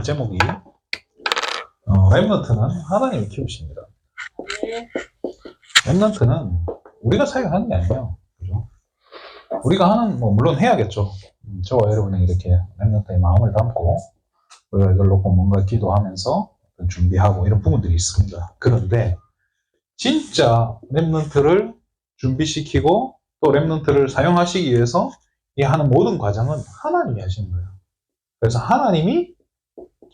오늘 제목이 렘넌트는 하나님이 키우십니다. 렘넌트는 우리가 사역하는 게 아니에요. 그죠? 우리가 하는, 물론 해야겠죠. 저와 여러분이 이렇게 렘넌트의 마음을 담고 우리가 이걸 놓고 뭔가 기도하면서 준비하고 이런 부분들이 있습니다. 그런데 진짜 렘넌트를 준비시키고 또 렘넌트를 사용하시기 위해서 이 하는 모든 과정은 하나님이 하시는 거예요. 그래서 하나님이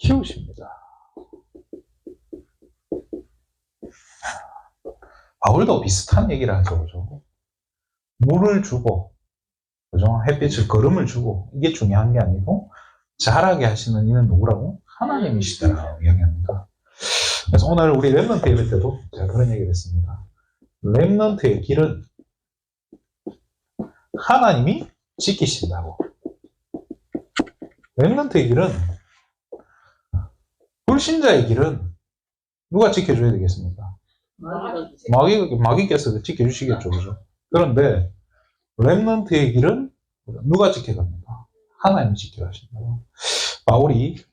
키우십니다. 바울도 비슷한 얘기를 하죠. 그죠? 물을 주고, 그죠? 햇빛을 거름을 주고, 이게 중요한 게 아니고, 자라게 하시는 이는 누구라고? 하나님이시다라고 이야기합니다. 그래서 오늘 우리 렘넌트 예배 때도 제가 그런 얘기를 했습니다. 렘넌트의 길은 하나님이 지키신다고. 렘넌트의 길은, 불신자의 길은 누가 지켜줘야 되겠습니까? 마귀께서 지켜주시겠죠. 그죠? 그런데 렘넌트의 길은 누가 지켜갑니까? 하나님이 지켜가신다. 바울이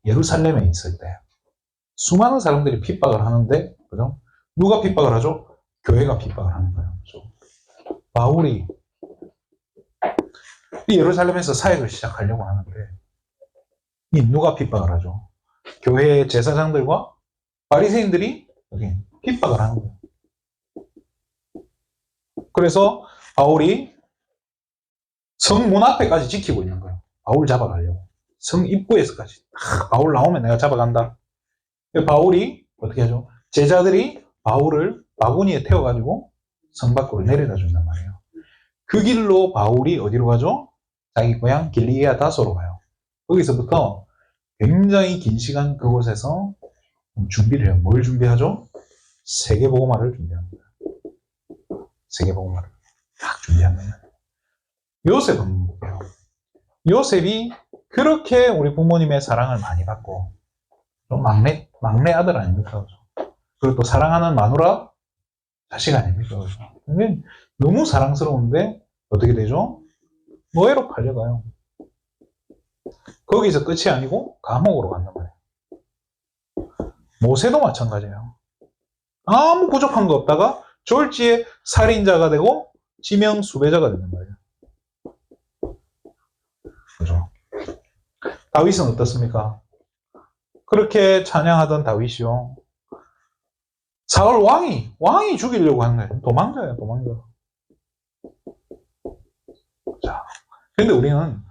예루살렘에 있을 때 수많은 사람들이 핍박을 하는데, 그죠? 누가 핍박을 하죠? 교회가 핍박을 하는 거예요. 그죠? 바울이 예루살렘에서 사역을 시작하려고 하는데 누가 핍박을 하죠? 교회 제사장들과 바리새인들이 핍박을 하는 거예요. 그래서 바울이 성문 앞에까지 지키고 있는 거예요. 바울 잡아가려고. 성 입구에서까지. 바울 나오면 내가 잡아간다. 바울이 어떻게 하죠? 제자들이 바울을 바구니에 태워가지고 성 밖으로 내려다 준단 말이에요. 그 길로 바울이 어디로 가죠? 자기 고향 길리기아 다소로 가요. 거기서부터 굉장히 긴 시간 그곳에서 준비를 해요. 뭘 준비하죠? 세계복음화를 준비합니다. 세계복음화를 딱 준비하면 요셉은 뭐예요? 요셉이 그렇게 우리 부모님의 사랑을 많이 받고 좀 막내 아들 아닙니까? 그리고 또 사랑하는 마누라 자식 아닙니까? 근데 너무 사랑스러운데 어떻게 되죠? 노예로 팔려가요. 거기서 끝이 아니고 감옥으로 간단 말이에요. 모세도 마찬가지예요. 아무 부족한 거 없다가 졸지에 살인자가 되고 지명 수배자가 되는 거예요. 그죠? 다윗은 어떻습니까? 그렇게 찬양하던 다윗이요. 사울 왕이 죽이려고 하는 거예요. 도망자예요, 도망자. 자, 근데 우리는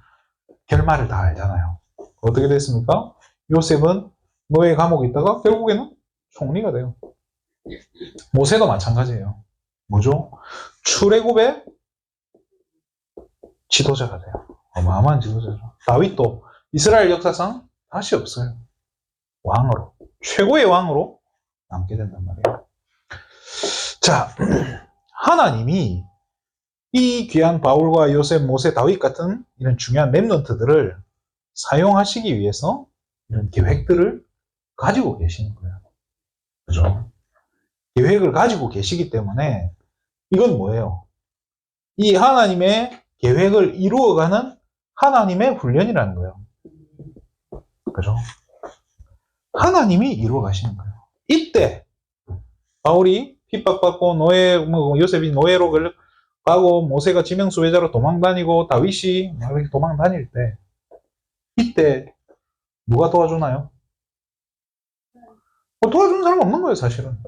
결말을 다 알잖아요. 어떻게 됐습니까? 요셉은 노예 감옥에 있다가 결국에는 총리가 돼요. 모세도 마찬가지예요. 뭐죠? 출애굽의 지도자가 돼요. 어마어마한 지도자죠. 다윗도 이스라엘 역사상 다시 없어요. 왕으로, 최고의 왕으로 남게 된단 말이에요. 자, 하나님이 이 귀한 바울과 요셉, 모세, 다윗 같은 이런 중요한 렘넌트들을 사용하시기 위해서 이런 계획들을 가지고 계시는 거예요. 그죠? 계획을 가지고 계시기 때문에 이건 뭐예요? 이 하나님의 계획을 이루어가는 하나님의 훈련이라는 거예요. 그죠? 하나님이 이루어 가시는 거예요. 이때 바울이 핍박받고 요셉이 노예로 가고 모세가 지명수배자로 도망다니고 다윗이 도망다닐 때 이때 누가 도와주나요? 도와주는 사람 없는 거예요, 사실은.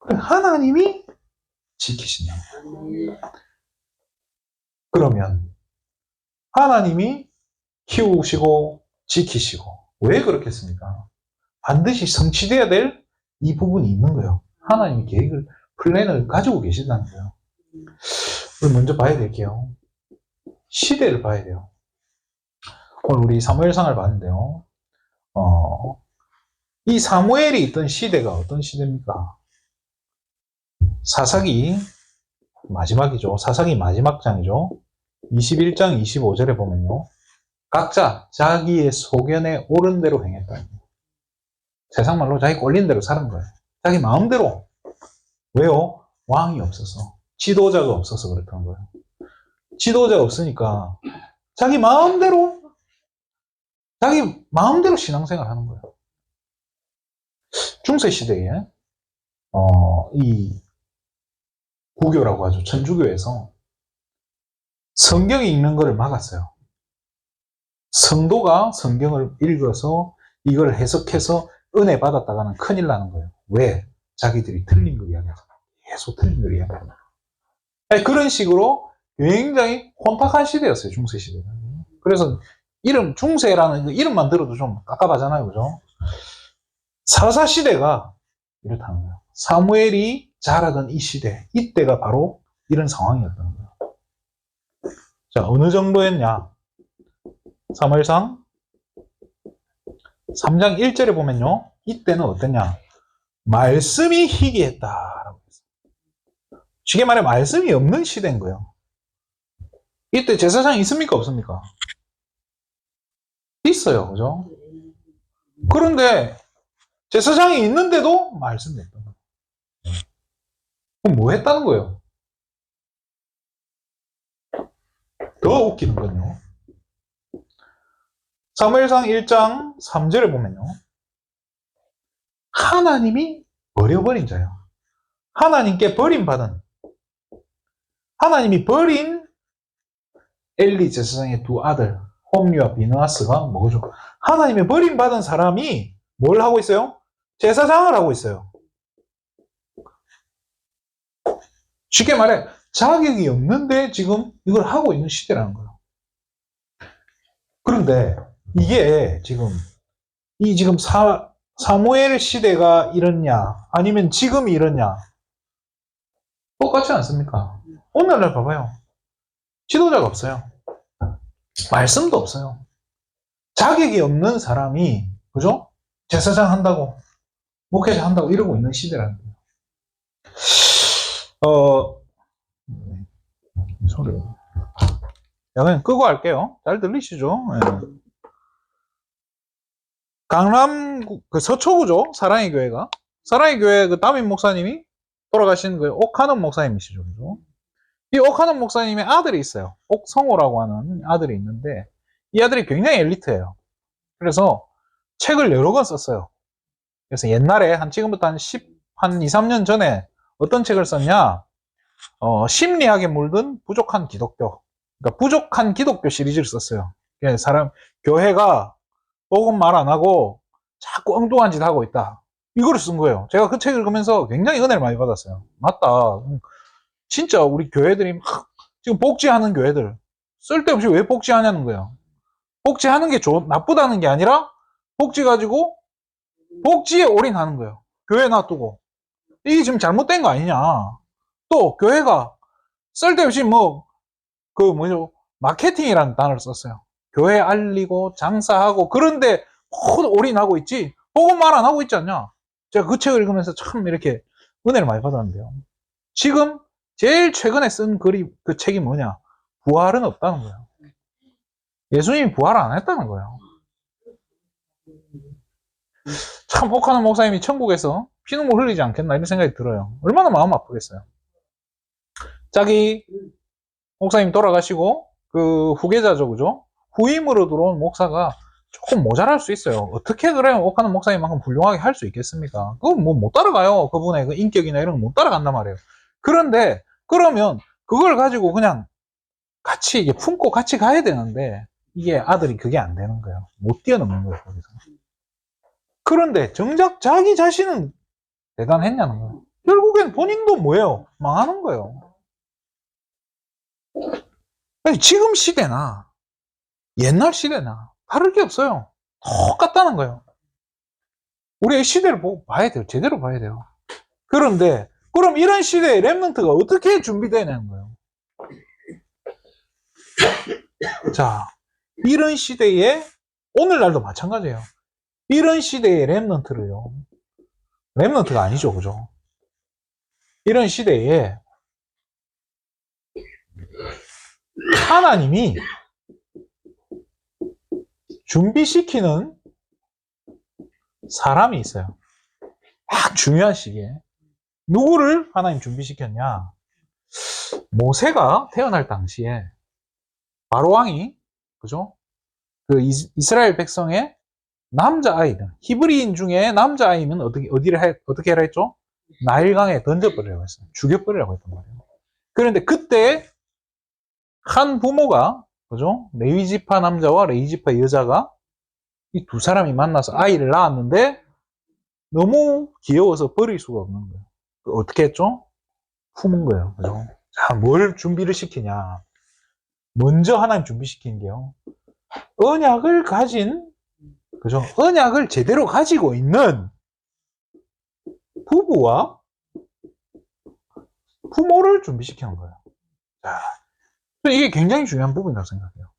하나님이 지키신다. 그러면 하나님이 키우시고 지키시고 왜 그렇겠습니까? 반드시 성취돼야 될 이 부분이 있는 거예요. 하나님이 계획을, 플랜을 가지고 계신다는 거예요. 우리 먼저 봐야 될게요. 시대를 봐야 돼요. 오늘 우리 사무엘상을 봤는데요. 이 사무엘이 있던 시대가 어떤 시대입니까? 사사기 마지막이죠. 사사기 마지막 장이죠. 21장 25절에 보면요. 각자 자기의 소견에 옳은 대로 행했다. 세상 말로 자기 꼴린 대로 사는 거예요. 자기 마음대로. 왜요? 왕이 없어서. 지도자가 없어서 그랬던 거예요. 지도자가 없으니까 자기 마음대로 자기 마음대로 신앙생활 하는 거예요. 중세시대에, 이 구교라고 하죠. 천주교에서 성경 읽는 거를 막았어요. 성도가 성경을 읽어서 이걸 해석해서 은혜 받았다가는 큰일 나는 거예요. 왜? 자기들이 틀린 걸 이야기하잖아. 계속 틀린 걸 이야기하잖아. 그런 식으로 굉장히 혼탁한 시대였어요. 중세시대는. 그래서 중세라는 이름만 들어도 좀 깝깝하잖아요. 그죠? 사사시대가 이렇다는 거예요. 사무엘이 자라던 이 시대, 이때가 바로 이런 상황이었던 거예요. 자, 어느 정도였냐? 사무엘상 3장 1절에 보면요. 이때는 어땠냐? 말씀이 희귀했다라고 했어요. 쉽게 말해 말씀이 없는 시대인 거예요. 이때 제사장이 있습니까? 없습니까? 있어요. 그죠? 그런데 제사장이 있는데도 말씀이 없던 거예요. 그럼 뭐 했다는 거예요? 더 웃기는 건요. 사무엘상 1장 3절에 보면요. 하나님이 버려버린 자예요. 하나님께 버림받은, 하나님이 버린 엘리 제사장의 두 아들 홈리와 비느하스가 뭐죠? 하나님의 버림받은 사람이 뭘 하고 있어요? 제사장을 하고 있어요. 쉽게 말해 자격이 없는데 지금 이걸 하고 있는 시대라는 거예요. 그런데 이게 지금 사무엘 시대가 이렇냐 아니면 지금이 이렇냐 똑같지 않습니까? 오늘날 봐봐요. 지도자가 없어요. 말씀도 없어요. 자격이 없는 사람이 그죠? 제사장 한다고 목회자 한다고 이러고 있는 시대라는 거예요. 소리. 그냥 끄고 할게요. 잘 들리시죠? 네. 강남 서초구죠. 사랑의 교회가. 사랑의 교회 그 담임 목사님이 돌아가신 그 옥하는 목사님이시죠. 그죠? 이 옥하는 목사님의 아들이 있어요. 옥성호라고 하는 아들이 있는데 이 아들이 굉장히 엘리트예요. 그래서 책을 여러 권 썼어요. 그래서 옛날에 지금부터 한 2, 3년 전에 어떤 책을 썼냐? 심리학에 물든 부족한 기독교. 그러니까 부족한 기독교 시리즈를 썼어요. 교회가 복음 말 안 하고 자꾸 엉뚱한 짓 하고 있다. 이거를 쓴 거예요. 제가 그 책을 읽으면서 굉장히 은혜를 많이 받았어요. 맞다. 진짜 우리 교회들이 지금 복지하는 교회들 쓸데없이 왜 복지하냐는 거예요. 복지하는 게 나쁘다는 게 아니라 복지 가지고 복지에 올인하는 거예요. 교회 놔두고. 이게 지금 잘못된 거 아니냐. 또 교회가 쓸데없이 마케팅이라는 단어를 썼어요. 교회 알리고 장사하고 그런데 모두 올인하고 있지 복음 말 안 하고 있지 않냐. 제가 그 책을 읽으면서 참 이렇게 은혜를 많이 받았는데요. 지금 제일 최근에 쓴 그 책이 뭐냐. 부활은 없다는 거예요. 예수님이 부활을 안 했다는 거예요. 참 옥하는 목사님이 천국에서 피눈물 흘리지 않겠나 이런 생각이 들어요. 얼마나 마음 아프겠어요. 자기 목사님 돌아가시고 그 후계자죠. 그죠? 후임으로 들어온 목사가 조금 모자랄 수 있어요. 어떻게 그래요? 옥하는 목사님만큼 훌륭하게 할 수 있겠습니까? 그건 못 따라가요. 그분의 그 인격이나 이런 거 못 따라간단 말이에요. 그런데 그러면 그걸 가지고 그냥 같이 이게 품고 같이 가야 되는데 이게 아들이 그게 안 되는 거예요. 못 뛰어넘는 거예요. 거기서. 그런데 정작 자기 자신은 대단했냐는 거예요. 결국엔 본인도 뭐예요? 망하는 거예요. 지금 시대나 옛날 시대나 다를 게 없어요. 똑같다는 거예요. 우리의 시대를 보고 봐야 돼요. 제대로 봐야 돼요. 그런데 그럼 이런 시대의 렘넌트가 어떻게 준비되냐는 거예요. 자, 이런 시대에 오늘날도 마찬가지예요. 이런 시대의 렘넌트를요. 렘넌트가 아니죠. 그죠? 이런 시대에 하나님이 준비시키는 사람이 있어요. 딱 중요한 시기에. 누구를 하나님 준비시켰냐? 모세가 태어날 당시에 바로왕이 그죠? 그 이스라엘 백성의 남자아이들, 히브리인 중에 남자아이면 어떻게 해라 했죠? 나일강에 던져버리라고 했어요. 죽여버리라고 했단 말이에요. 그런데 그때 한 부모가, 그죠? 레위지파 남자와 레위지파 여자가 이 두 사람이 만나서 아이를 낳았는데 너무 귀여워서 버릴 수가 없는 거예요. 어떻게 했죠? 품은 거예요. 그죠? 자, 뭘 준비를 시키냐. 먼저 하나님 준비시킨 게요. 언약을 가진, 그죠? 언약을 제대로 가지고 있는 부부와 부모를 준비시키는 거예요. 자, 이게 굉장히 중요한 부분이라고 생각해요.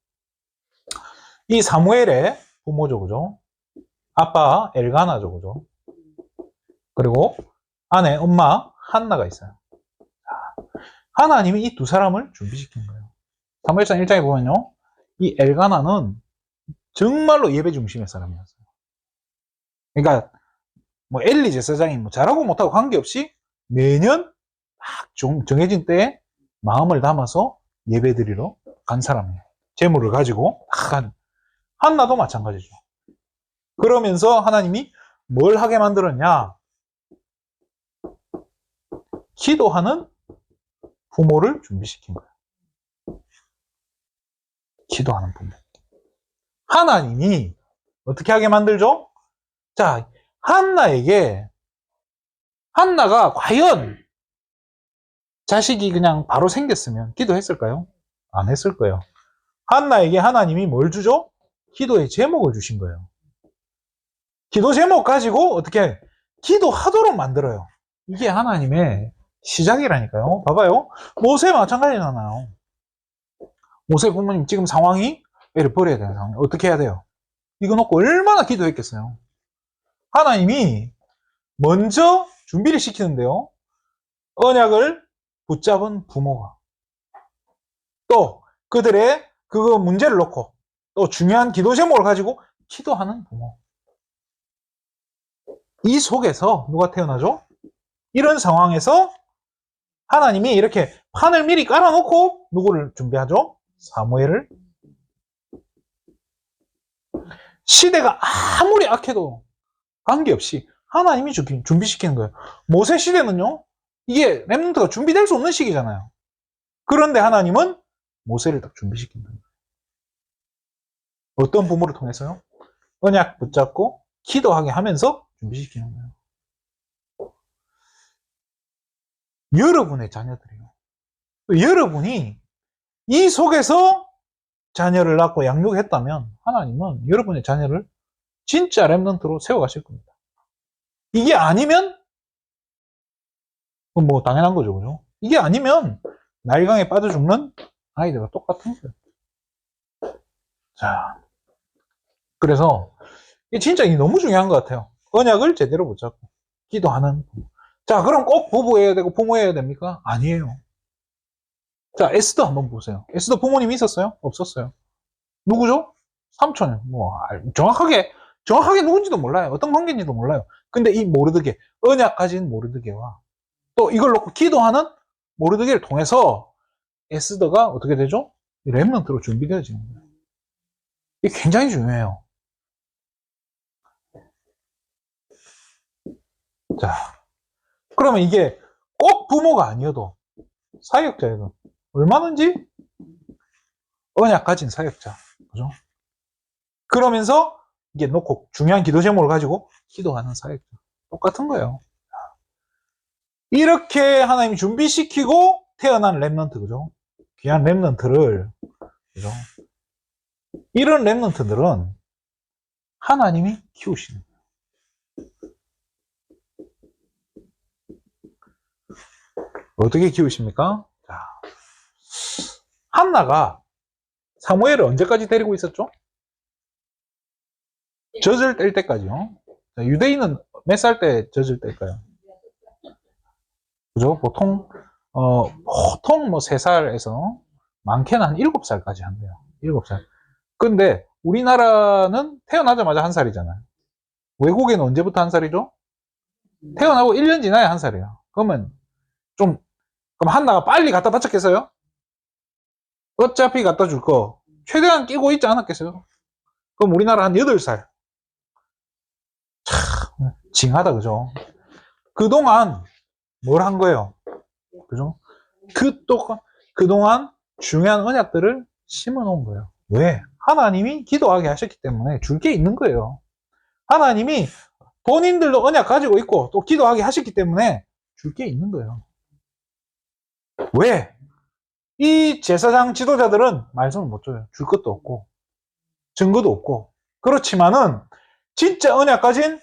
이 사무엘의 부모죠, 그죠? 아빠 엘가나죠, 그죠? 그리고 아내, 엄마 한나가 있어요. 자, 하나님이 이 두 사람을 준비시킨 거예요. 사무엘상 1장에 보면요, 이 엘가나는 정말로 예배 중심의 사람이었어요. 그러니까 뭐 엘리 제사장이 뭐 잘하고 못하고 관계없이 매년 딱 정해진 때에 마음을 담아서 예배 드리러 간 사람이에요. 재물을 가지고 딱 간. 한나도 마찬가지죠. 그러면서 하나님이 뭘 하게 만들었냐? 기도하는 부모를 준비시킨 거예요. 기도하는 부모. 하나님이 어떻게 하게 만들죠? 자, 한나가 과연 자식이 그냥 바로 생겼으면 기도했을까요? 안 했을 거예요. 한나에게 하나님이 뭘 주죠? 기도의 제목을 주신 거예요. 기도 제목 가지고 어떻게 기도하도록 만들어요. 이게 하나님의 시작이라니까요. 봐봐요. 모세 마찬가지잖아요. 모세 부모님 지금 상황이 애를 버려야 되는 상황. 어떻게 해야 돼요? 이거 놓고 얼마나 기도했겠어요. 하나님이 먼저 준비를 시키는데요. 언약을 붙잡은 부모가 또 그들의 그 문제를 놓고 또 중요한 기도 제목을 가지고 기도하는 부모. 이 속에서 누가 태어나죠? 이런 상황에서 하나님이 이렇게 판을 미리 깔아놓고 누구를 준비하죠? 사무엘을. 시대가 아무리 악해도 관계없이 하나님이 준비시키는 거예요. 모세 시대는요, 이게 렘넌트가 준비될 수 없는 시기잖아요. 그런데 하나님은 모세를 딱 준비시킨다. 어떤 부모를 통해서요? 언약 붙잡고 기도하게 하면서 준비시키는 거예요. 여러분의 자녀들이에요. 여러분이 이 속에서 자녀를 낳고 양육했다면 하나님은 여러분의 자녀를 진짜 렘넌트로 세워가실 겁니다. 이게 아니면 뭐 당연한 거죠, 그죠? 이게 아니면 나일강에 빠져 죽는 아이들과 똑같은 거예요. 자, 그래서 이게 진짜 너무 중요한 것 같아요. 언약을 제대로 붙잡고 기도하는 부모. 자, 그럼 꼭 부부여야 되고 부모여야 됩니까? 아니에요. 자, 에스더 한번 보세요. 에스더 부모님이 있었어요? 없었어요? 누구죠? 삼촌. 뭐 정확하게 누군지도 몰라요. 어떤 관계인지도 몰라요. 근데 이 모르드게, 언약 가진 모르드게와 또 이걸 놓고 기도하는 모르드게를 통해서 에스더가 어떻게 되죠? 렘넌트로 준비되어지는 거예요. 이게 굉장히 중요해요. 자, 그러면 이게 꼭 부모가 아니어도 사역자에도 얼마든지 언약 가진 사역자, 그죠? 그러면서 이게 놓고 중요한 기도 제목을 가지고 기도하는 사역자 똑같은 거예요. 이렇게 하나님이 준비시키고 태어난 렘넌트, 그죠? 귀한 렘넌트를, 그죠? 이런 렘넌트들은 하나님이 키우시는 거예요. 어떻게 키우십니까? 자, 한나가 사무엘을 언제까지 데리고 있었죠? 젖을 뗄 때까지요. 자, 유대인은 몇 살 때 젖을 뗄까요? 그죠? 보통 뭐 3살에서 많게는 한 7살까지 한대요. 7살. 근데 우리나라는 태어나자마자 1살이잖아요. 외국에는 언제부터 1살이죠? 태어나고 1년 지나야 1살이에요. 그럼 한나가 빨리 갖다 바쳤겠어요? 어차피 갖다 줄 거 최대한 끼고 있지 않았겠어요? 그럼 우리나라 한 8살. 참, 징하다, 그죠? 그동안 뭘 한 거예요? 그죠? 그동안 중요한 언약들을 심어 놓은 거예요. 왜? 하나님이 기도하게 하셨기 때문에 줄 게 있는 거예요. 하나님이 본인들도 언약 가지고 있고 또 기도하게 하셨기 때문에 줄 게 있는 거예요. 왜? 이 제사장 지도자들은 말씀을 못 줘요. 줄 것도 없고 증거도 없고. 그렇지만은 진짜 언약 가진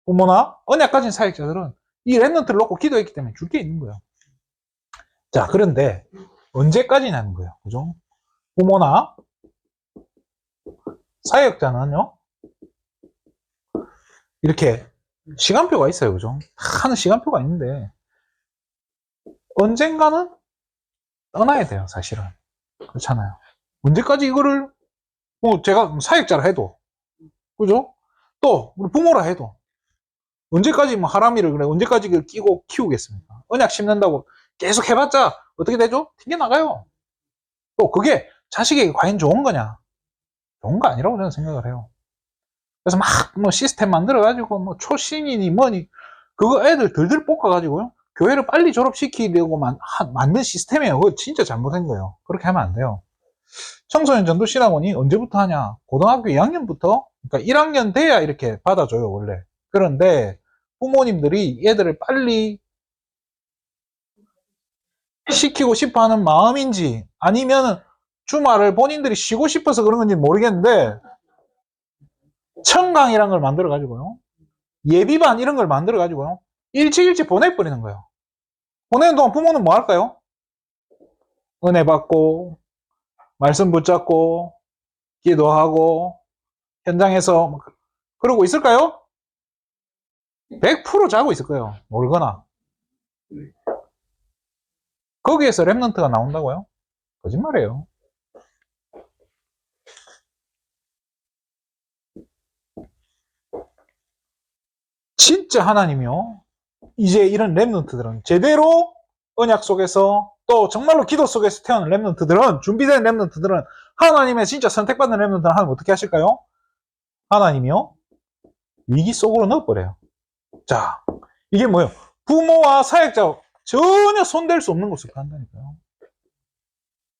부모나 언약 가진 사역자들은 이 랩런트를 놓고 기도했기 때문에 줄 게 있는 거예요. 자, 그런데 언제까지냐는 거예요. 그죠? 부모나 사역자는요, 이렇게 시간표가 있어요. 그죠? 하는 시간표가 있는데, 언젠가는 떠나야 돼요, 사실은. 그렇잖아요. 언제까지 이거를, 뭐, 제가 사역자라 해도, 그죠? 또, 우리 부모라 해도, 언제까지 뭐 하람이를 그래, 언제까지 그걸 끼고 키우겠습니까? 언약 심는다고 계속 해봤자, 어떻게 되죠? 튕겨나가요. 또, 그게 자식에게 과연 좋은 거냐? 좋은 거 아니라고 저는 생각을 해요. 그래서 막 뭐 시스템 만들어가지고 뭐 초신이니 뭐니 그거 애들 들들 볶아가지고요. 교회를 빨리 졸업시키려고 만든 시스템이에요. 그거 진짜 잘못된 거예요. 그렇게 하면 안 돼요. 청소년 전도 신학원이 언제부터 하냐? 고등학교 2학년부터, 그러니까 1학년 돼야 이렇게 받아줘요, 원래. 그런데 부모님들이 얘들을 빨리 시키고 싶어 하는 마음인지 아니면 주말을 본인들이 쉬고 싶어서 그런 건지 모르겠는데 청강이란 걸 만들어가지고요. 예비반 이런 걸 만들어가지고요. 일찍 보내버리는 거예요. 보내는 동안 부모는 뭐 할까요? 은혜 받고, 말씀 붙잡고, 기도하고, 현장에서, 그러고 있을까요? 100% 자고 있을 거예요. 놀거나. 거기에서 랩런트가 나온다고요? 거짓말이에요. 진짜 하나님이요. 이제 이런 랩런트들은 제대로 언약 속에서 또 정말로 기도 속에서 태어난 랩런트들은 준비된 랩런트들은 하나님의 진짜 선택받는 랩런트들은 하나님 어떻게 하실까요? 하나님이요 위기 속으로 넣어버려요. 자, 이게 뭐예요? 부모와 사역자 전혀 손댈 수 없는 곳을 간다니까요.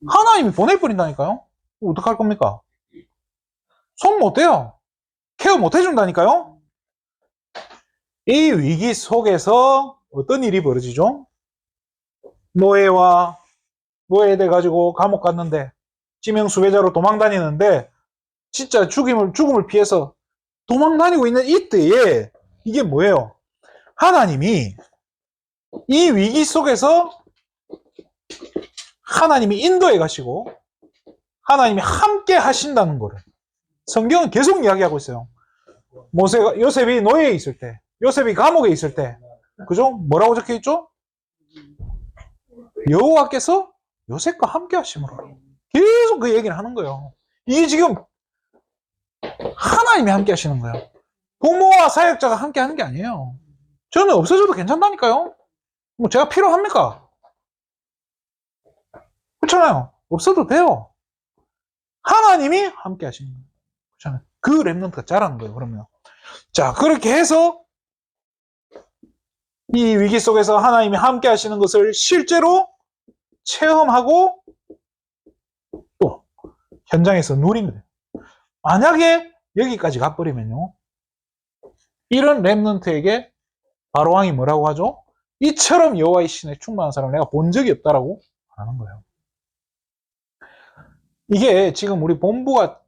하나님이 보내버린다니까요. 어떡할 겁니까? 손 못 대요. 케어 못 해준다니까요. 이 위기 속에서 어떤 일이 벌어지죠? 노예돼 가지고 감옥 갔는데 지명 수배자로 도망 다니는데 진짜 죽음을 피해서 도망 다니고 있는 이때에 이게 뭐예요? 하나님이 이 위기 속에서 하나님이 인도해 가시고 하나님이 함께 하신다는 거를 성경은 계속 이야기하고 있어요. 요셉이 노예에 있을 때, 요셉이 감옥에 있을 때, 그죠? 뭐라고 적혀 있죠? 여호와께서 요셉과 함께 하심으로 계속 그 얘기를 하는 거예요. 이게 지금 하나님이 함께 하시는 거예요. 부모와 사역자가 함께 하는 게 아니에요. 저는 없어져도 괜찮다니까요. 뭐 제가 필요합니까? 그렇잖아요. 없어도 돼요. 하나님이 함께 하시는 거예요. 그렇잖아요. 그 랩런트가 자라는 거예요. 그러면 자, 그렇게 해서 이 위기 속에서 하나님이 함께 하시는 것을 실제로 체험하고 또 현장에서 누리는 거예요. 만약에 여기까지 가버리면요. 이런 랩런트에게 바로왕이 뭐라고 하죠? 이처럼 여호와의 신에 충만한 사람을 내가 본 적이 없다라고 하는 거예요. 이게 지금 우리 본부가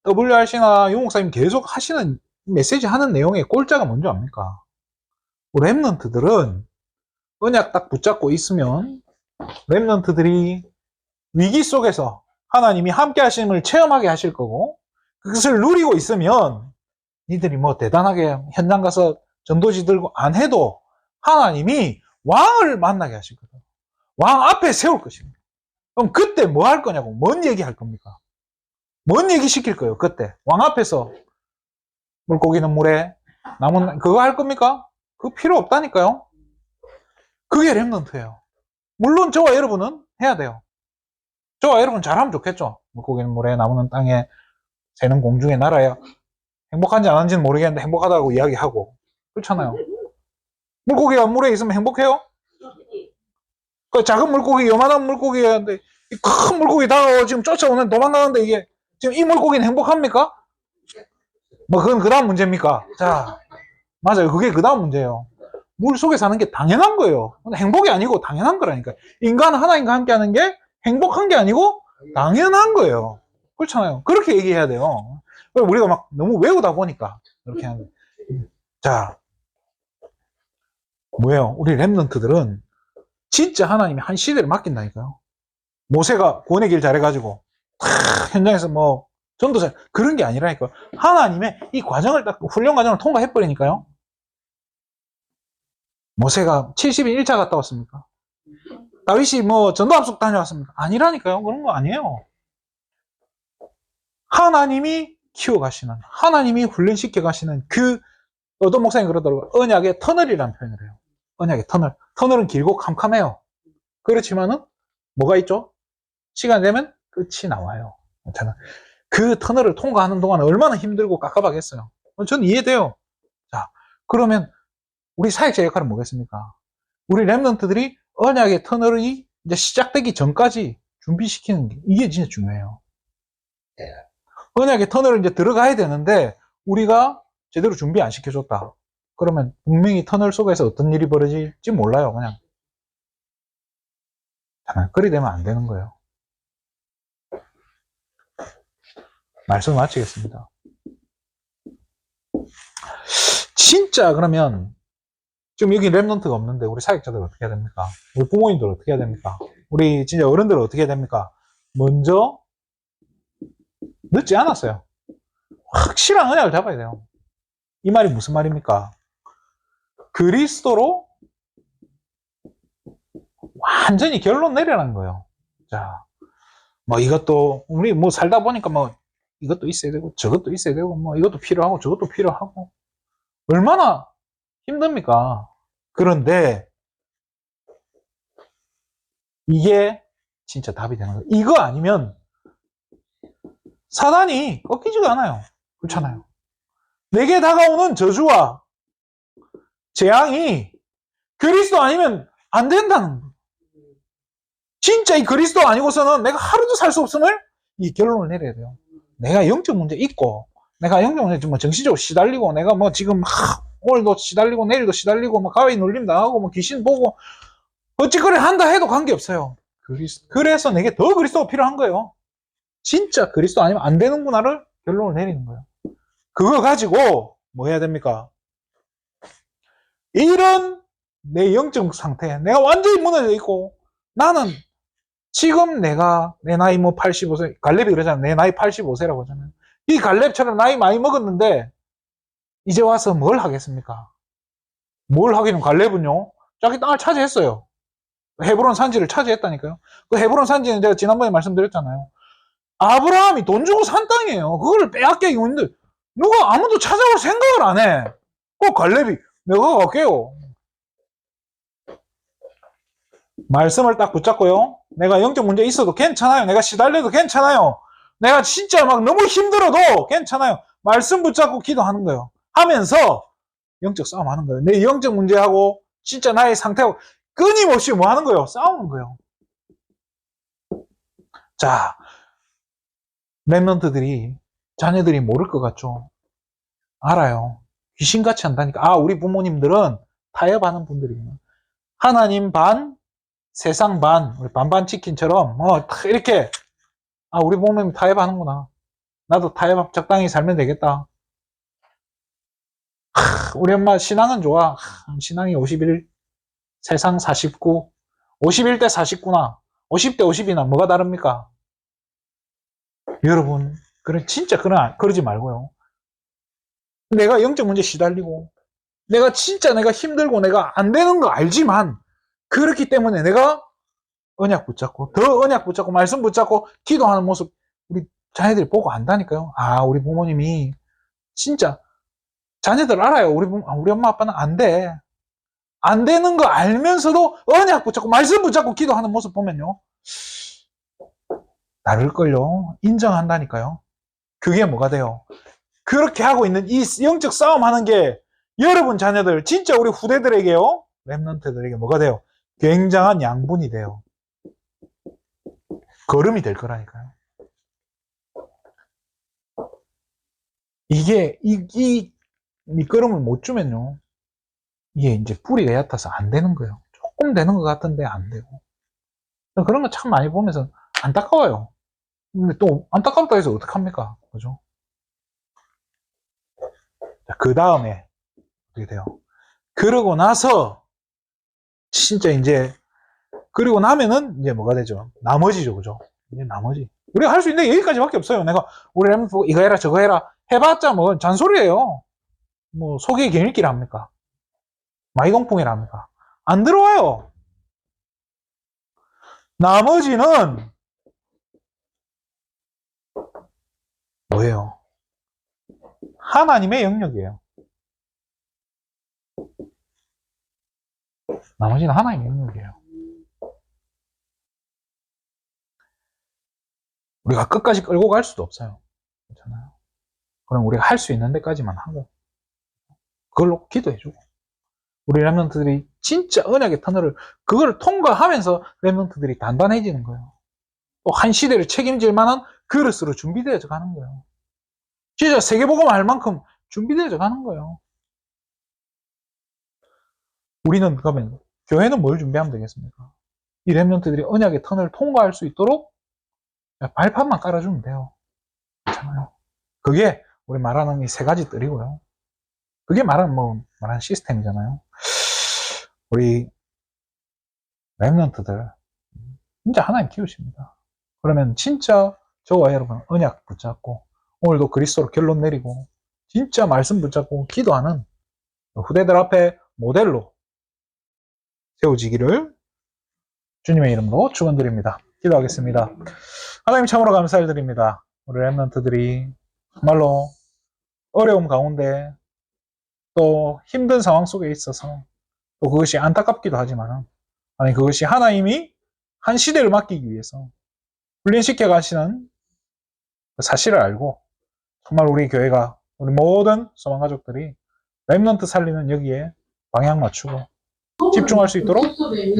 WRC나 유목사님 계속 하시는 메시지 하는 내용의 꼴자가 뭔지 압니까? 랩런트들은 언약 딱 붙잡고 있으면 랩런트들이 위기 속에서 하나님이 함께 하심을 체험하게 하실 거고 그것을 누리고 있으면 니들이 뭐 대단하게 현장 가서 전도지 들고 안 해도 하나님이 왕을 만나게 하실 거예요. 왕 앞에 세울 것입니다. 그럼 그때 뭐 할 거냐고 뭔 얘기 할 겁니까? 뭔 얘기 시킬 거예요 그때 왕 앞에서 물고기는 물에 나무는 그거 할 겁니까? 그거 필요 없다니까요. 그게 랩런트예요. 물론 저와 여러분은 해야 돼요. 저와 여러분 잘하면 좋겠죠. 물고기는 물에 나무는 땅에 새는 공중에 날아야 행복한지 안 한지는 모르겠는데 행복하다고 이야기하고 그렇잖아요. 물고기가 물에 있으면 행복해요? 그 작은 물고기, 요만한 물고기였는데 큰 물고기 다가오고 지금 쫓아오는 도망가는데 이게 지금 이 물고기는 행복합니까? 뭐 그건 그 다음 문제입니까? 자, 맞아요. 그게 그 다음 문제예요. 물 속에 사는 게 당연한 거예요. 행복이 아니고 당연한 거라니까. 인간 하나님과 함께 하는 게 행복한 게 아니고 당연한 거예요. 그렇잖아요. 그렇게 얘기해야 돼요. 우리가 막 너무 외우다 보니까 그렇게 하는 거예요. 자, 뭐예요? 우리 랩런트들은 진짜 하나님이 한 시대를 맡긴다니까요. 모세가 구원의 길 잘해가지고 현장에서 뭐 전도자 그런 게 아니라니까요. 하나님의 이 과정을 딱 훈련 과정을 통과해버리니까요. 모세가 70인 1차 갔다 왔습니까? 다윗이 뭐 전도합숙 다녀왔습니까? 아니라니까요. 그런 거 아니에요. 하나님이 키워가시는, 하나님이 훈련시켜 가시는 그 어떤 목사님 그러더라고요. 언약의 터널이라는 표현을 해요. 언약의 터널. 터널은 길고 캄캄해요. 그렇지만은 뭐가 있죠? 시간 되면 끝이 나와요. 그 터널을 통과하는 동안 얼마나 힘들고 깝깝하겠어요. 저는 이해돼요. 자, 그러면 우리 사역자 역할은 뭐겠습니까? 우리 랩런트들이 언약의 터널이 이제 시작되기 전까지 준비시키는 게 이게 진짜 중요해요. 언약의 터널을 이제 들어가야 되는데 우리가 제대로 준비 안 시켜줬다. 그러면 분명히 터널 속에서 어떤 일이 벌어질지 몰라요. 그냥 그리 되면 안 되는 거예요. 말씀을 마치겠습니다. 진짜 그러면 지금 여기 랩런트가 없는데 우리 사역자들 어떻게 해야 됩니까? 우리 부모님들 어떻게 해야 됩니까? 우리 진짜 어른들 어떻게 해야 됩니까? 먼저 늦지 않았어요. 확실한 언약을 잡아야 돼요. 이 말이 무슨 말입니까? 그리스도로 완전히 결론 내려라는 거예요. 자, 뭐 이것도 우리 뭐 살다 보니까 뭐 이것도 있어야 되고 저것도 있어야 되고 뭐 이것도 필요하고 저것도 필요하고 얼마나 힘듭니까? 그런데 이게 진짜 답이 되는 거예요. 이거 아니면 사단이 꺾이지가 않아요. 그렇잖아요. 내게 다가오는 저주와 재앙이 그리스도 아니면 안 된다는 거예요. 진짜 이 그리스도 아니고서는 내가 하루도 살 수 없음을 이 결론을 내려야 돼요. 내가 영적 문제 있고 내가 영적 문제 뭐 정신적으로 시달리고 내가 뭐 지금 오늘도 시달리고 내일도 시달리고 뭐 가위 눌림 당하고 뭐 귀신 보고 어찌그래 한다 해도 관계없어요. 그래서 내게 더 그리스도가 필요한 거예요. 진짜 그리스도 아니면 안 되는구나를 결론을 내리는 거예요. 그거 가지고 뭐 해야 됩니까? 이런 내 영적 상태, 내가 완전히 무너져 있고 나는 지금 내가 내 나이 뭐 85세, 갈렙이 그러잖아요. 내 나이 85세라고 하잖아요. 이 갈렙처럼 나이 많이 먹었는데 이제 와서 뭘 하겠습니까? 뭘 하기는 갈렙은요. 자기 땅을 차지했어요. 헤브론 산지를 차지했다니까요. 그 헤브론 산지는 제가 지난번에 말씀드렸잖아요. 아브라함이 돈 주고 산 땅이에요. 그걸 빼앗기기 있는데 누가 아무도 찾아올 생각을 안 해. 꼭 갈렙이 내가 갈게요. 말씀을 딱 붙잡고요. 내가 영적 문제 있어도 괜찮아요. 내가 시달려도 괜찮아요. 내가 진짜 막 너무 힘들어도 괜찮아요. 말씀 붙잡고 기도하는 거예요. 하면서 영적 싸움 하는 거예요. 내 영적 문제하고 진짜 나의 상태하고 끊임없이 뭐 하는 거예요? 싸우는 거예요. 자, 랩런트들이 자녀들이 모를 것 같죠? 알아요. 귀신같이 한다니까. 아, 우리 부모님들은 타협하는 분들이구나. 하나님 반, 세상 반, 우리 반반 치킨처럼 이렇게 아, 우리 부모님 타협하는구나. 나도 타협 적당히 살면 되겠다. 우리 엄마 신앙은 좋아. 신앙이 51, 세상 49, 51대 49나 50대 50이나 뭐가 다릅니까? 여러분, 진짜 그러지 말고요. 내가 영적 문제 시달리고 내가 진짜 내가 힘들고 내가 안 되는 거 알지만 그렇기 때문에 내가 언약 붙잡고 더 언약 붙잡고 말씀 붙잡고 기도하는 모습 우리 자녀들이 보고 안다니까요. 아, 우리 부모님이 진짜 자녀들 알아요. 우리 엄마 아빠는 안 돼. 안 되는 거 알면서도 언약 붙잡고 말씀 붙잡고 기도하는 모습 보면요. 다를걸요. 인정한다니까요. 그게 뭐가 돼요? 그렇게 하고 있는 이 영적 싸움 하는 게 여러분 자녀들, 진짜 우리 후대들에게요, 랩런트들에게 뭐가 돼요? 굉장한 양분이 돼요. 걸음이 될 거라니까요. 이게, 이 밑거름을 못 주면요, 이게 이제 뿌리가 얕아서 안 되는 거예요. 조금 되는 것 같은데 안 되고. 그런 거 참 많이 보면서 안타까워요. 근데 또 안타깝다 해서 어떡합니까? 그죠? 그 다음에 어떻게 돼요? 그러고 나서 진짜 이제 그리고 나면은 이제 뭐가 되죠? 나머지죠, 그죠? 이제 나머지. 우리가 할 수 있는 게 여기까지밖에 없어요. 내가 우리 랩 이거 해라 저거 해라 해봤자 뭐 잔소리예요. 뭐 속에 개미끼를 합니까? 마이동풍이라 합니까? 안 들어와요. 나머지는 뭐예요? 하나님의 영역이에요. 나머지는 하나님의 영역이에요. 우리가 끝까지 끌고 갈 수도 없어요. 괜찮아요. 그럼 우리가 할 수 있는 데까지만 하고 그걸로 기도해주고 우리 랩런트들이 진짜 언약의 터널을 그걸 통과하면서 랩런트들이 단단해지는 거예요. 또 한 시대를 책임질 만한 그릇으로 준비되어져 가는 거예요. 진짜 세계복음 할 만큼 준비되어져 가는 거예요. 우리는 그러면 교회는 뭘 준비하면 되겠습니까? 이 랩런트들이 언약의 터널을 통과할 수 있도록 발판만 깔아주면 돼요. 그렇잖아요. 그게 우리 말하는 이 세 가지 뜰이고요. 그게 말하는 시스템이잖아요. 우리 랩런트들 진짜 하나님 키우십니다. 그러면 진짜 저와 여러분 언약 붙잡고 오늘도 그리스도로 결론 내리고 진짜 말씀 붙잡고 기도하는 후대들 앞에 모델로 세워지기를 주님의 이름으로 축원드립니다. 기도하겠습니다. 하나님 참으로 감사를 드립니다. 우리 랩런트들이 정말로 어려움 가운데 또 힘든 상황 속에 있어서 또 그것이 안타깝기도 하지만 아니 그것이 하나님이 한 시대를 맡기기 위해서 훈련시켜 가시는 사실을 알고 정말 우리 교회가 우리 모든 소망 가족들이 랩런트 살리는 여기에 방향 맞추고 집중할 수 있도록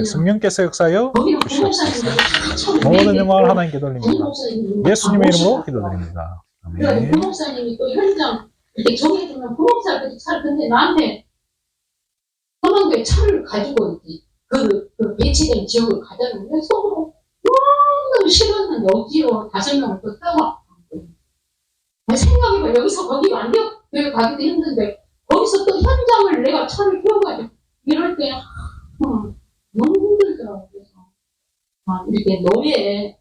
성령께서 역사하여 주시옵소서. 모든 영광을 하나님께 돌립니다. 예수님의 이름으로 기도드립니다. 아멘. 부목사님이 또 현장 이렇게 정해주면 부목사님이 차를 근데 나한테 서만교회 차를 가지고 있지 그 배치된 지역을 가자는데 속으로 너무 싫었는데 억지로 5명을 또 따와 생각해봐 여기서 거기 완벽교회 가기도 힘든데 거기서 또 현장을 내가 차를 태워가지고 이럴 때 너무 힘들더라고. 그래서 이렇게 노예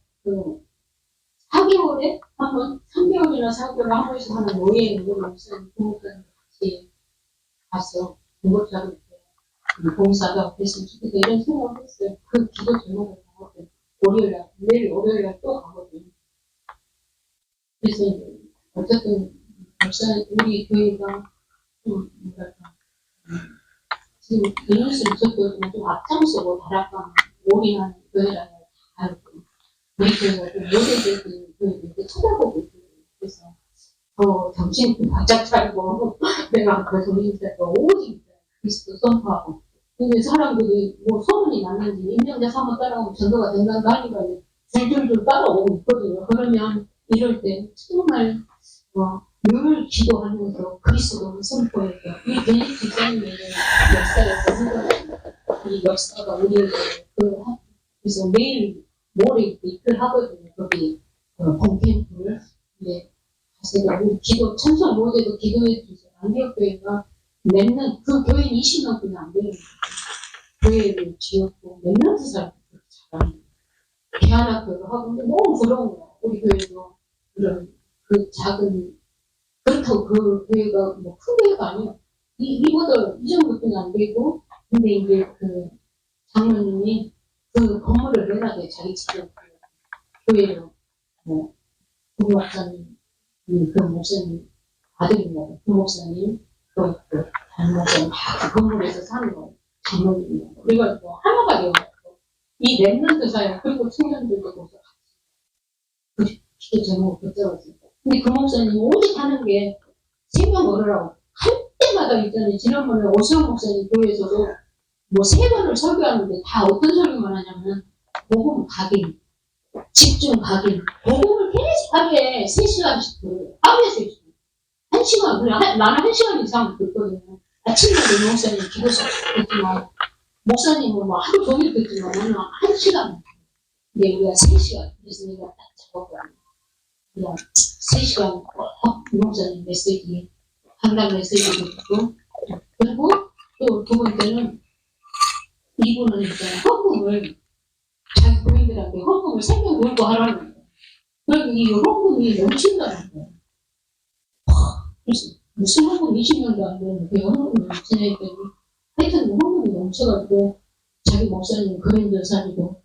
4개월에 한 번, 3개월이나 4개월에 한 번씩 하는 노예를 목사님, 부목사님 같이 가서 공급자로 이렇게 봉사가 됐으면 좋겠다 이런 생각을 했어요. 그 기도 제목을 하거든요. 내일 월요일날 또 가거든요. 그래서 어쨌든 목사님, 우리 교회가 좀 뭐랄까 지금 이웃을 저도 좀 앞장서고 다락방 올인한 교회라는 걸 다 알고 우리 교회가 좀 모델들 이렇게 쳐다보고 있어요. 그래서 정신 바짝 차리고 내가 그 정신세가 오직 그리스도 선포하고 근데 사람들이 뭐 소문이 났는지 임명자 삼아 따라오면 전도가 된다는 말이가 줄줄줄 따라오고 있거든요. 그러면 이럴 때 정말 늘 기도하면서 그리스도를 선포해서 이 베네딕 기자님의 역사에서 이 역사가 우리에게 그래서 매일 모레 이틀 하거든요. 거기 봄캠프를 가서 우리 기도 찬송 모델도 기도해 주세요. 안디옥교회가 맺는 그 교회 20명뿐이 안 되는 교회를 지었고 맺는 사람이 그렇게 잘하는 대안학교를 하고 근데 너무 부러운 거야. 우리 교회도 그런 그 작은 그렇다고 그 교회가 뭐 큰 교회가 아니에요. 이보다 이 정도뿐이 안 되고 근데 이제 그 장로님이 그 건물을 내놔도 자기 집에 교회로 부목사님 그 목사님 아들입니다. 부목사님 또 장로님 다그 건물에서 사는 거예요. 장로님입니다. 그래가지고 하나가 되어가지고 이 랩런트 사역 그리고 청년들도 모두 같이 그 기도 제목을 붙잡았습니다. 근데 그 목사님 오직 하는 게 생명 걸으라고 할 때마다 있잖아요. 지난번에 오시영 목사님 교회에서도 뭐 3번을 설교하는데 다 어떤 설교만 하냐면 복음 각인, 집중 각인, 복음을 계속 하루에 3시간씩 들어요. 하루에 3시간. 1시간, 그냥 나는 1시간 이상 듣거든요. 아침마다 목사님 기도서 듣지만, 목사님은 뭐 하루 종일 듣지만, 나는 1시간. 근데 우리가 3시간. 그래서 내가 딱 적었거든요. 그냥 3시간, 목사님 메시지, 한달 메시지도 듣고, 그리고 또 두 번째는, 이분은 있잖아요. 헌금을, 자기 부인들한테 헌금을 생명 걸고 하라는 거예요. 그러니까 이 헌금이 넘친다는 거예요. 그래서 무슨 헌금 20년도 안 되는데 헌금이 넘치냐니까 하여튼 헌금이 넘쳐가지고 자기 목사님 그랜저 사주고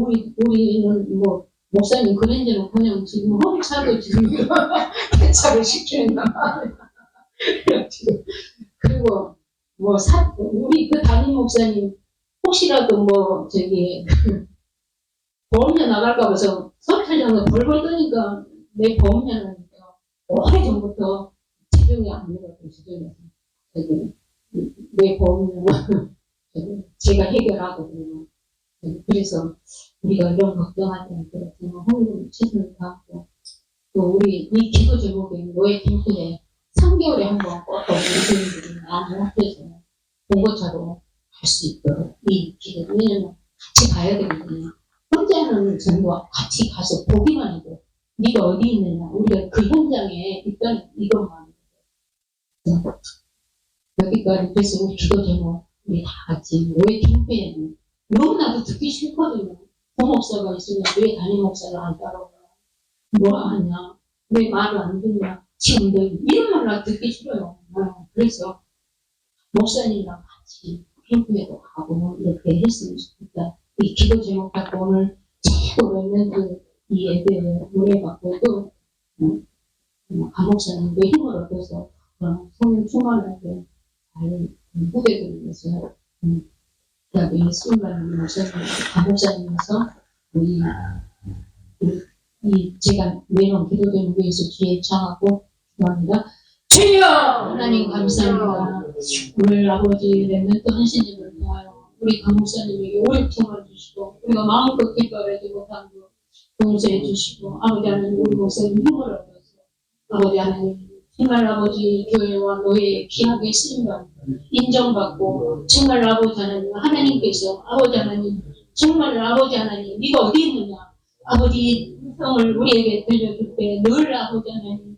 우리는 뭐 목사님 그랜저는 그냥 지금 허리 차도 지금 대차를 시키는가 그리고 뭐 우리 그 담임 목사님 혹시라도 뭐 저기 보험료 나갈까 봐서 설탕장에 벌벌 떠니까 내 보험료는 오래전부터 지정이 안 되거든요. 지정이 저기 내 보험료는 제가 해결하거든요. 그래서 우리가 이런 걱정할 때는 정말 헌금 최선을 다하고 또 우리 이 기도 제목에 노예 캠프에 3개월에 한 번 꼭 우리 교인들이 많이 학교에서 봉고차로 갈 수 있도록 이 기도 왜냐면 같이 가야 되거든요. 혼자는 전부 같이 가서 보기만 해도 네가 어디 있느냐 우리가 그 현장에 있다는 이것만 여기까지 그래서 우리 기도 제목 우리 다 같이 노예 캠프에는 너무나도 듣기 싫거든요. 부목사가 있으면 왜 담임 목사를 안 따라오냐 뭐라 하냐 왜 말을 안 듣냐 지금들 이런 말을 듣기 싫어요. 그래서 목사님이랑 같이 캠프에도 가고 이렇게 했으면 좋겠다. 이 기도 제목 갖고 오늘 최고 몇 이 예배에 노래받고 또 감옥사님의 힘을 얻어서 성령 충만하게 잘 후배들을 위해서 그다음에 순간 목사님 감옥사님에서 이 제가 내놓은 기도 제목에서 뒤에 청하고 기도합니다. 주여 하나님 감사합니다. 오늘 아버지 렘넌트 한신님을 통하여 우리 감옥사님에게 오랫동안 주시고 우리가 마음껏 기도하지 못한 것 용서해 주시고 아버지 하나님 우리 목사님 힘을 얻어서 아버지 하나님 정말 아버지 교회와 노예에 귀하게 쓰임받고 인정받고 정말 아버지 하나님 하나님께서 아버지 하나님 정말 아버지 하나님 네가 어디 있느냐 아버지 성을 우리에게 들려줄 때 늘 아버지 하나님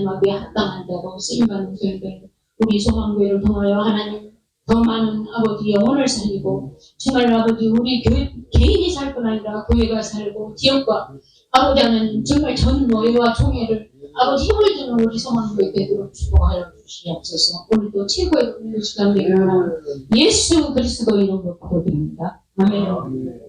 앞에 합당한 자로 쓰임받는 저희들 우리 소망교회를 통하여 하나님 더 많은 아버지 영혼을 살리고 정말 아버지 우리 개인이 살 뿐 아니라 교회가 살고 지역과 아버지 하나님 정말 전 노예와 총회를 아버지 힘을 주는 우리 소망교회 되도록 축복하여 주시옵소서. 오늘도 최고의 시간 되기를 예수 그리스도 이름으로 기도드립니다. 아멘.